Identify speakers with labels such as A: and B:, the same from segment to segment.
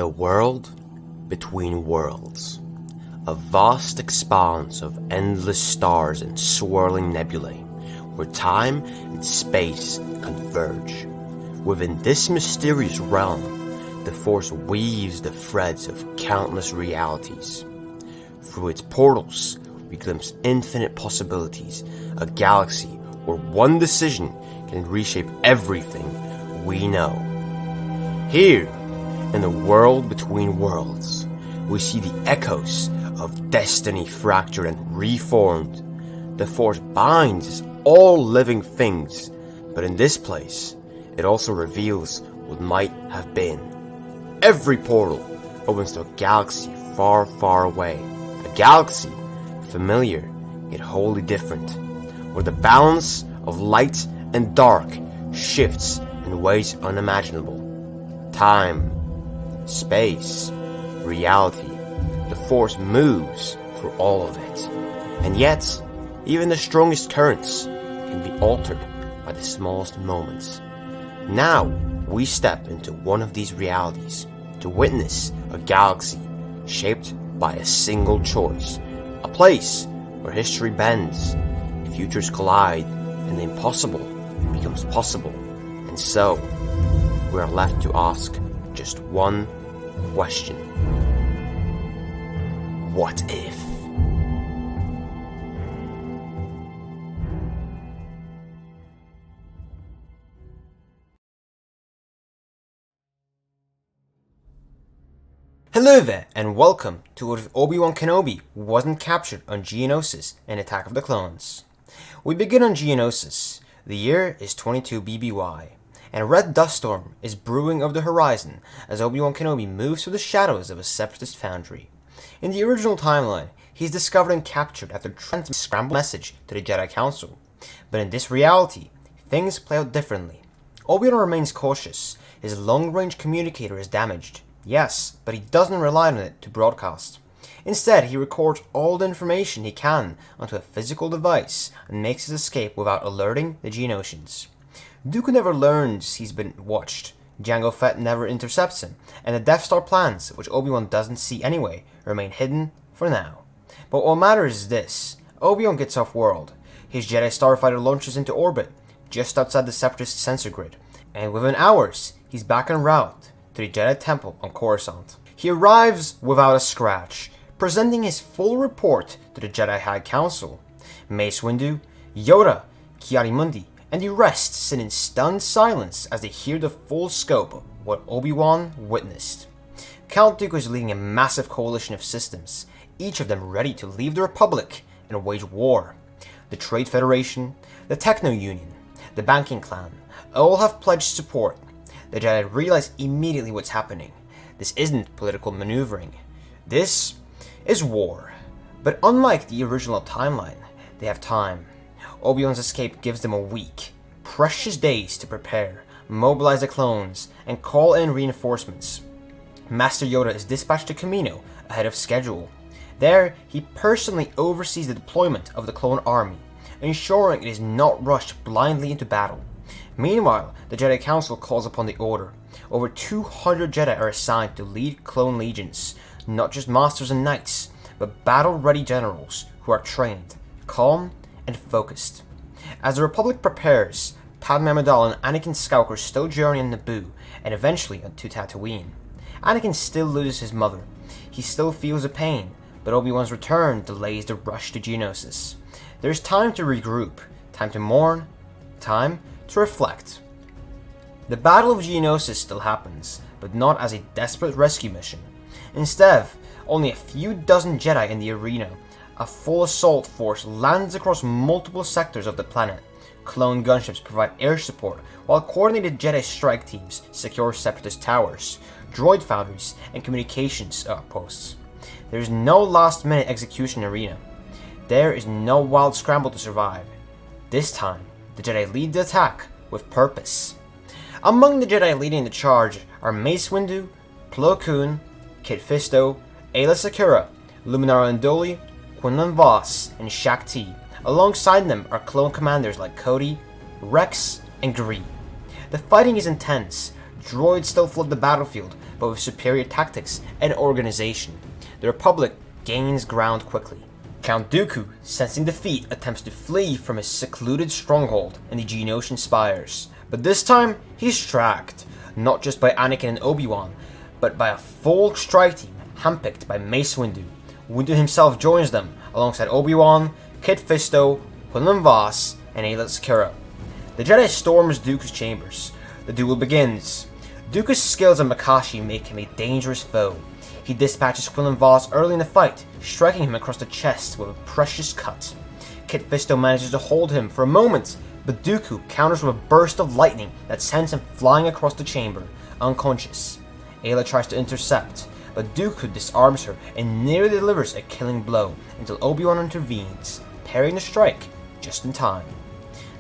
A: The world between worlds. A vast expanse of endless stars and swirling nebulae, where time and space converge. Within this mysterious realm, the Force weaves the threads of countless realities. Through its portals, we glimpse infinite possibilities, a galaxy where one decision can reshape everything we know. Here, in the world between worlds, we see the echoes of destiny fractured and reformed. The Force binds all living things, but in this place, it also reveals what might have been. Every portal opens to a galaxy far, far away. A galaxy familiar, yet wholly different, where the balance of light and dark shifts in ways unimaginable. Time, space, reality, the Force moves through all of it. And yet, even the strongest currents can be altered by the smallest moments. Now, we step into one of these realities to witness a galaxy shaped by a single choice. A place where history bends, futures collide, and the impossible becomes possible. And so, we are left to ask just one question. What if? Hello there, and welcome to What If Obi-Wan Kenobi wasn't captured on Geonosis in Attack of the Clones. We begin on Geonosis. The year is 22 BBY, and a red dust storm is brewing over the horizon as Obi-Wan Kenobi moves through the shadows of a separatist foundry. In the original timeline, he's discovered and captured after transmitting a scrambled message to the Jedi Council. But in this reality, things play out differently. Obi-Wan remains cautious. His long-range communicator is damaged. Yes, but he doesn't rely on it to broadcast. Instead, he records all the information he can onto a physical device and makes his escape without alerting the Geonosians. Dooku never learns he's been watched, Jango Fett never intercepts him, and the Death Star plans, which Obi-Wan doesn't see anyway, remain hidden for now. But what matters is this: Obi-Wan gets off-world. His Jedi Starfighter launches into orbit, just outside the Separatist sensor grid, and within hours, he's back en route to the Jedi Temple on Coruscant. He arrives without a scratch, presenting his full report to the Jedi High Council. Mace Windu, Yoda, Ki-Adi-Mundi, and the rest sit in stunned silence as they hear the full scope of what Obi-Wan witnessed. Count Dooku is leading a massive coalition of systems, each of them ready to leave the Republic and wage war. The Trade Federation, the Techno Union, the Banking Clan, all have pledged support. The Jedi realize immediately what's happening. This isn't political maneuvering. This is war. But unlike the original timeline, they have time. Obi-Wan's escape gives them a week, precious days to prepare, mobilize the clones, and call in reinforcements. Master Yoda is dispatched to Kamino ahead of schedule. There, he personally oversees the deployment of the clone army, ensuring it is not rushed blindly into battle. Meanwhile, the Jedi Council calls upon the Order. Over 200 Jedi are assigned to lead clone legions, not just masters and knights, but battle-ready generals who are trained, calm, and focused. As the Republic prepares, Padme Amidala and Anakin Skywalker still journey on Naboo, and eventually to Tatooine. Anakin still loses his mother. He still feels the pain, but Obi-Wan's return delays the rush to Geonosis. There's time to regroup, time to mourn, time to reflect. The Battle of Geonosis still happens, but not as a desperate rescue mission. Instead, only a few dozen Jedi in the arena. A full assault force lands across multiple sectors of the planet. Clone gunships provide air support, while coordinated Jedi strike teams secure Separatist towers, droid foundries, and communications outposts. There is no last-minute execution arena. There is no wild scramble to survive. This time, the Jedi lead the attack with purpose. Among the Jedi leading the charge are Mace Windu, Plo Koon, Kit Fisto, Aayla Secura, Luminara Unduli, Quinlan Vos, and Shaak Ti. Alongside them are clone commanders like Cody, Rex, and Gree. The fighting is intense. Droids still flood the battlefield, but with superior tactics and organization. The Republic gains ground quickly. Count Dooku, sensing defeat, attempts to flee from his secluded stronghold in the Geonosian spires. But this time, he's tracked, not just by Anakin and Obi-Wan, but by a full strike team handpicked by Mace Windu. Windu himself joins them, alongside Obi-Wan, Kit Fisto, Quinlan Vos, and Aayla Secura. The Jedi storms Dooku's chambers. The duel begins. Dooku's skills on Makashi make him a dangerous foe. He dispatches Quinlan Vos early in the fight, striking him across the chest with a precious cut. Kit Fisto manages to hold him for a moment, but Dooku counters with a burst of lightning that sends him flying across the chamber, unconscious. Aayla tries to intercept, but Dooku disarms her and nearly delivers a killing blow until Obi-Wan intervenes, parrying the strike just in time.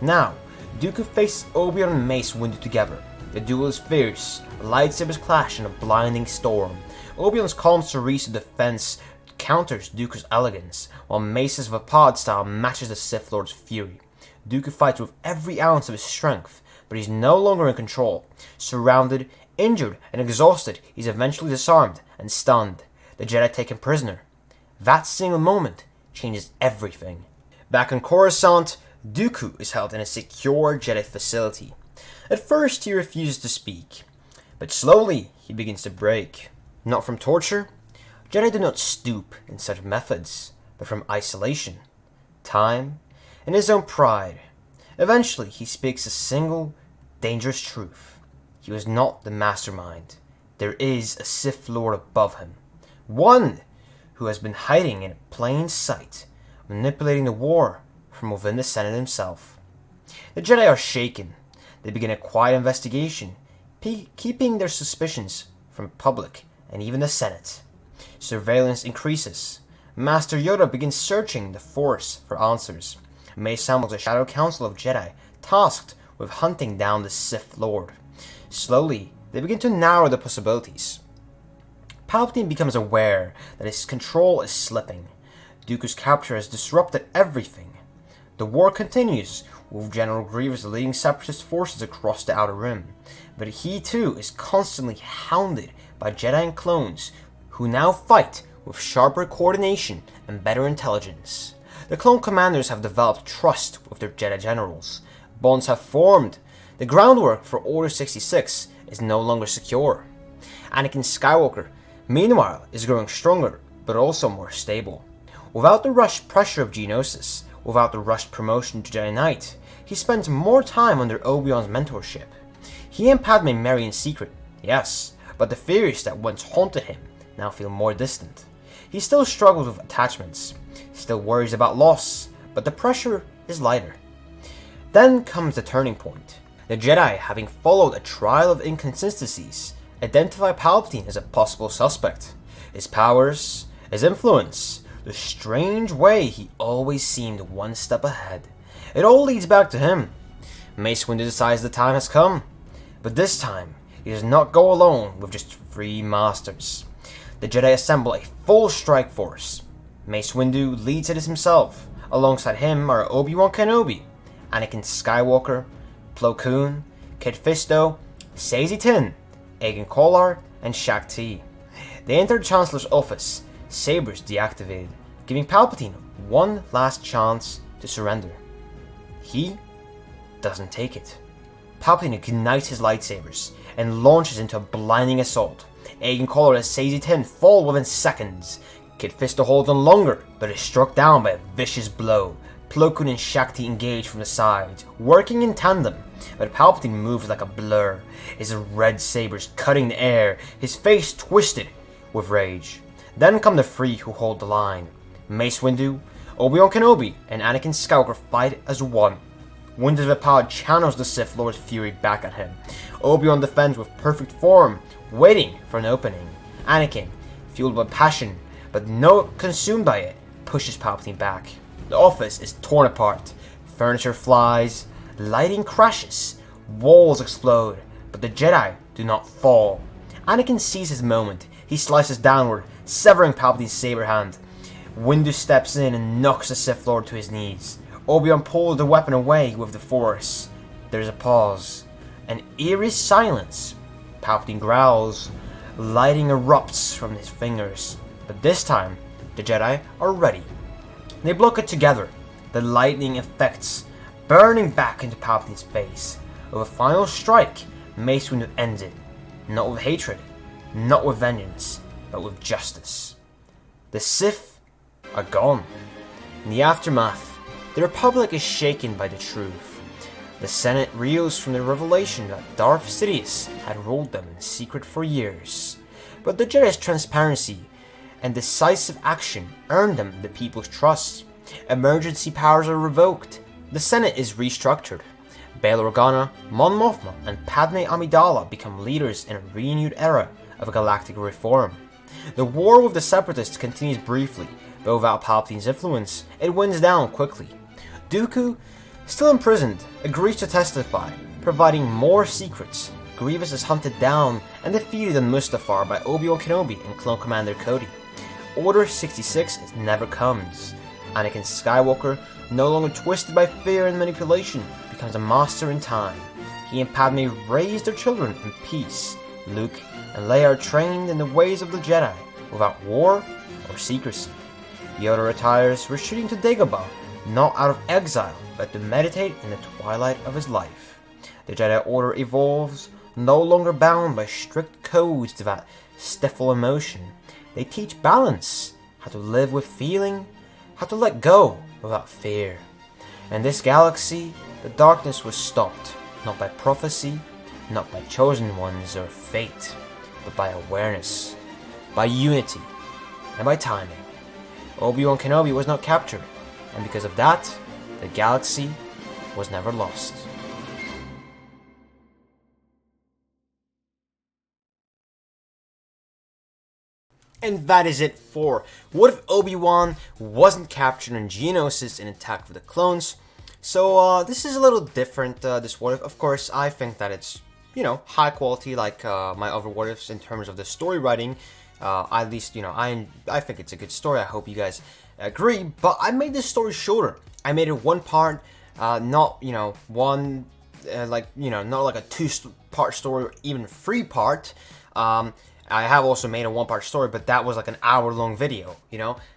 A: Now, Dooku faces Obi-Wan and Mace Windu together. The duel is fierce, lightsabers clash in a blinding storm. Obi-Wan's calm Cerise defense counters Dooku's elegance, while Mace's Vapad style matches the Sith Lord's fury. Dooku fights with every ounce of his strength, but he's no longer in control. Surrounded, injured, and exhausted, he's eventually disarmed and stunned. The Jedi take him prisoner. That single moment changes everything. Back on Coruscant, Dooku is held in a secure Jedi facility. At first, he refuses to speak, but slowly he begins to break. Not from torture. Jedi do not stoop in such methods, but from isolation, time, and his own pride. Eventually, he speaks a single, dangerous truth. He was not the mastermind. There is a Sith Lord above him. One who has been hiding in plain sight, manipulating the war from within the Senate himself. The Jedi are shaken. They begin a quiet investigation, keeping their suspicions from the public and even the Senate. Surveillance increases. Master Yoda begins searching the Force for answers. Mace summons a Shadow Council of Jedi, tasked with hunting down the Sith Lord. Slowly, they begin to narrow the possibilities. Palpatine becomes aware that his control is slipping. Dooku's capture has disrupted everything. The war continues, with General Grievous leading separatist forces across the Outer Rim, but he too is constantly hounded by Jedi and clones, who now fight with sharper coordination and better intelligence. The clone commanders have developed trust with their Jedi generals. Bonds have formed. The groundwork for Order 66 is no longer secure. Anakin Skywalker, meanwhile, is growing stronger, but also more stable. Without the rushed pressure of Geonosis, without the rushed promotion to Jedi Knight, he spends more time under Obi-Wan's mentorship. He and Padme marry in secret, yes, but the fears that once haunted him now feel more distant. He still struggles with attachments, still worries about loss, but the pressure is lighter. Then comes the turning point. The Jedi, having followed a trial of inconsistencies, identify Palpatine as a possible suspect. His powers, his influence, the strange way he always seemed one step ahead. It all leads back to him. Mace Windu decides the time has come. But this time, he does not go alone with just 3 masters. The Jedi assemble a full strike force. Mace Windu leads it himself. Alongside him are Obi-Wan Kenobi, Anakin Skywalker, Plo Koon, Kit Fisto, Saesee Tiin, Agen Kolar, and Shaak Ti. They enter the Chancellor's office, sabers deactivated, giving Palpatine one last chance to surrender. He doesn't take it. Palpatine ignites his lightsabers and launches into a blinding assault. Agen Kolar and Saesee Tiin fall within seconds. Kit Fisto holds on longer, but is struck down by a vicious blow. Plo Koon and Shaak Ti engage from the sides, working in tandem, but Palpatine moves like a blur, his red sabers cutting the air, his face twisted with rage. Then come the 3 who hold the line. Mace Windu, Obi-Wan Kenobi, and Anakin Skywalker fight as one. Windu's Vapad channels the Sith Lord's fury back at him. Obi-Wan defends with perfect form, waiting for an opening. Anakin, fueled by passion, but not consumed by it, pushes Palpatine back. The office is torn apart. Furniture flies, lighting crashes, walls explode, but the Jedi do not fall. Anakin sees his moment. He slices downward, severing Palpatine's saber hand. Windu steps in and knocks the Sith Lord to his knees. Obi-Wan pulls the weapon away with the Force. There's a pause. An eerie silence. Palpatine growls, Lighting erupts from his fingers, but this time, the Jedi are ready. They block it together, the lightning effects burning back into Palpatine's face. With a final strike, Mace Windu ends it, not with hatred, not with vengeance, but with justice. The Sith are gone. In the aftermath, the Republic is shaken by the truth. The Senate reels from the revelation that Darth Sidious had ruled them in secret for years. But the Jedi's transparency and decisive action earned them the people's trust. Emergency powers are revoked. The Senate is restructured. Bail Organa, Mon Mothma, and Padme Amidala become leaders in a renewed era of galactic reform. The war with the Separatists continues briefly, but without Palpatine's influence, it winds down quickly. Dooku, still imprisoned, agrees to testify, providing more secrets. Grievous is hunted down and defeated on Mustafar by Obi-Wan Kenobi and Clone Commander Cody. Order 66 never comes. Anakin Skywalker, no longer twisted by fear and manipulation, becomes a master in time. He and Padme raise their children in peace. Luke and Leia are trained in the ways of the Jedi, without war or secrecy. Yoda retires, retreating to Dagobah, not out of exile, but to meditate in the twilight of his life. The Jedi Order evolves, no longer bound by strict codes that stifle emotion. They teach balance, how to live with feeling, how to let go without fear. In this galaxy, the darkness was stopped, not by prophecy, not by chosen ones or fate, but by awareness, by unity, and by timing. Obi-Wan Kenobi was not captured, and because of that, the galaxy was never lost. And that is it for What If Obi-Wan Wasn't Captured in Geonosis in Attack of the Clones. So this is a little different, this What If. Of course, I think that it's, high quality like my other What Ifs in terms of the story writing. At least, I think it's a good story. I hope you guys agree. But I made this story shorter. I made it one part, not, one, not like a two-part story or even three-part. I have also made a one-part story, but that was like an hour-long video,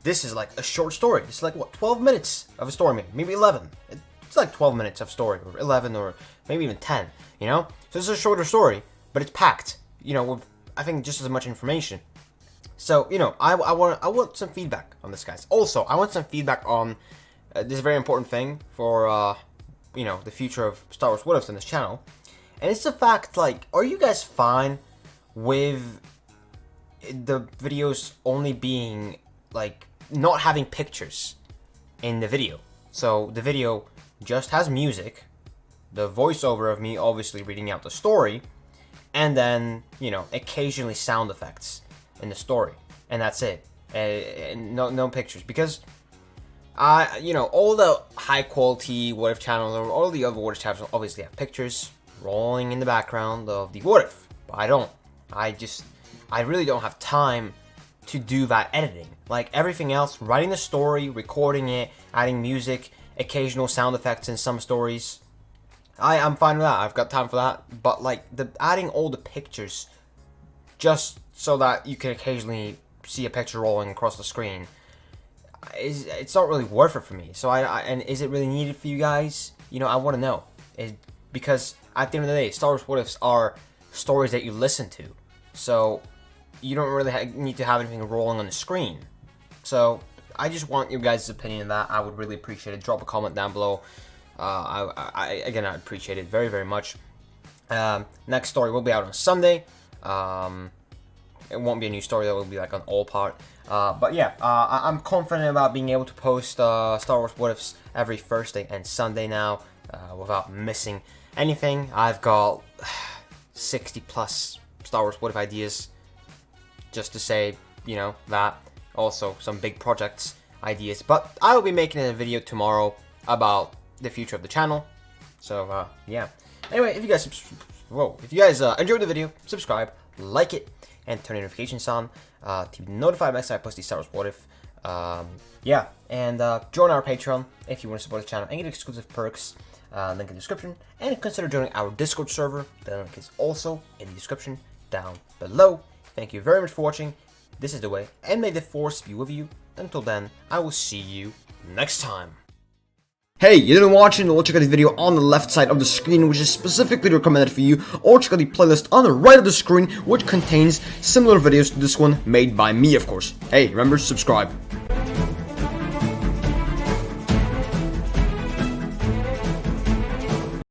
A: This is like a short story. It's like, 12 minutes of a story, maybe 11. It's like 12 minutes of story, or 11, or maybe even 10, So this is a shorter story, but it's packed, with, I think, just as much information. So, I want some feedback on this, guys. Also, I want some feedback on this very important thing for, the future of Star Wars What Ifs on this channel. And it's the fact, are you guys fine with the videos only being, not having pictures in the video? So, the video just has music, the voiceover of me obviously reading out the story, and then, occasionally sound effects in the story, and that's it. And no pictures, because all the high quality What If channels or all the other What If channels obviously have pictures rolling in the background of the What If, but I don't. I really don't have time to do that editing. Like everything else, writing the story, recording it, adding music, occasional sound effects in some stories, I'm fine with that. I've got time for that. But adding all the pictures just so that you can occasionally see a picture rolling across the screen, it's not really worth it for me. So and is it really needed for you guys? I want to know. Because at the end of the day, Star Wars What Ifs are stories that you listen to. So you don't really need to have anything rolling on the screen. So I just want your guys' opinion on that. I would really appreciate it. Drop a comment down below. I appreciate it very, very much. Next story will be out on Sunday. It won't be a new story. That will be like an all part. But yeah, I'm confident about being able to post Star Wars What Ifs every Thursday and Sunday now, without missing anything. I've got 60 plus Star Wars What If ideas, just to say, that. Also, some big projects ideas. But I will be making a video tomorrow about the future of the channel. So, yeah. Anyway, if you guys enjoyed the video, subscribe, like it, and turn notifications on to be notified next time I post the Star Wars What If. Yeah, and join our Patreon if you want to support the channel and get exclusive perks. Link in the description, and consider joining our Discord server. The link is also in the description down below. Thank you very much for watching. This is the way, and may the force be with you. Until then, I will see you next time. Hey, you didn't watch it? Well, check out the video on the left side of the screen, which is specifically recommended for you, or check out the playlist on the right of the screen, which contains similar videos to this one, made by me, of course. Hey, remember, subscribe.